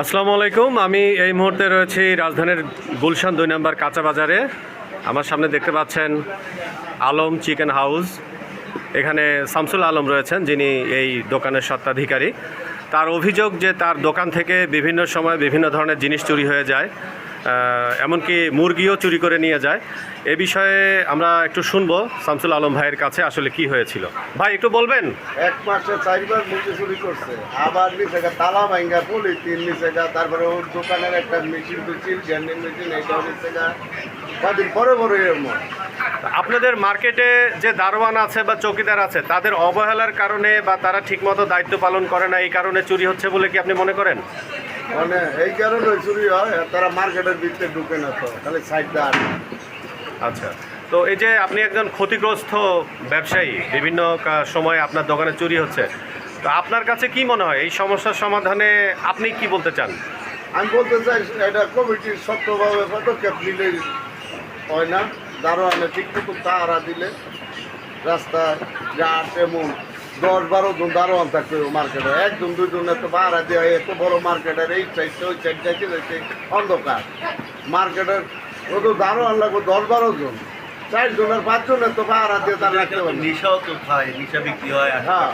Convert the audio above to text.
আসসালামু আলাইকুম। আমি এই মুহূর্তে রয়েছি রাজধানীর গুলশান 2 নম্বর কাঁচা বাজারে। আমার সামনে দেখতে পাচ্ছেন আলম চিকেন হাউস। এখানে শামসুল আলম রয়েছেন, যিনি এই দোকানের স্বত্বাধিকারী। তার অভিযোগ যে তার দোকান থেকে বিভিন্ন সময় বিভিন্ন ধরনের জিনিস চুরি হয়ে যায়, এমনকি মুরগিও চুরি করে নিয়ে যায়। এ বিষয়ে আমরা একটু শুনবো শামসুল আলম ভাইয়ের কাছে আসলে কি হয়েছিল। ভাই একটু বলবেন। এক মাসে 4বার মুরগি চুরি করছে, আবার নিচে তালা ভাঙ্গা পলিথিন নিচে, তারপরে ওর দোকানের একটা মেশিন তো চিল গ্যান্ডিং মেশিন, এইটাও নিচে কদিন পরে পরে এমন। আপনাদের মার্কেটে যে দারোয়ান আছে বা চৌকিদার আছে, তাদের অবহেলার কারণে বা তারা ঠিকমতো দায়িত্ব পালন করে না, এই কারণে চুরি হচ্ছে বলে কি আপনি মনে করেন? মানে এই কারণে চুরি হয়, তারা মার্কেটের ভিতরে ঢুকে না, তো খালি সাইড দেয়। আচ্ছা, তো এই যে আপনি একজন ক্ষতিগ্রস্ত ব্যবসায়ী, বিভিন্ন সময় আপনার দোকানে চুরি হচ্ছে, তো আপনার কাছে কি মনে হয় এই সমস্যার সমাধানে আপনি কি বলতে চান? আমি বলতে চাই এটা কমিটির শক্তভাবে পদক্ষেপ নিলে হয় না। দারোয়ানে ঠিকমতো তাহারা দিলে রাস্তায় যা তেমন 10-12 জন দারোয়ান থাকবে মার্কেটে, 1-2 জন এত ভাড়া দেওয়া, এত বড় মার্কেটের এই সাইডটা ওই সাইড যাইতে যাইতে অন্ধকার মার্কেটের, ও তো দারোয়ান লাগবে 10-12 জন, 4 জনের 5 জনের তো ভাড়া দিয়ে তারা রাখতে পারবে। নেশাও তো খায়, নেশা বিক্রি হয়। হ্যাঁ।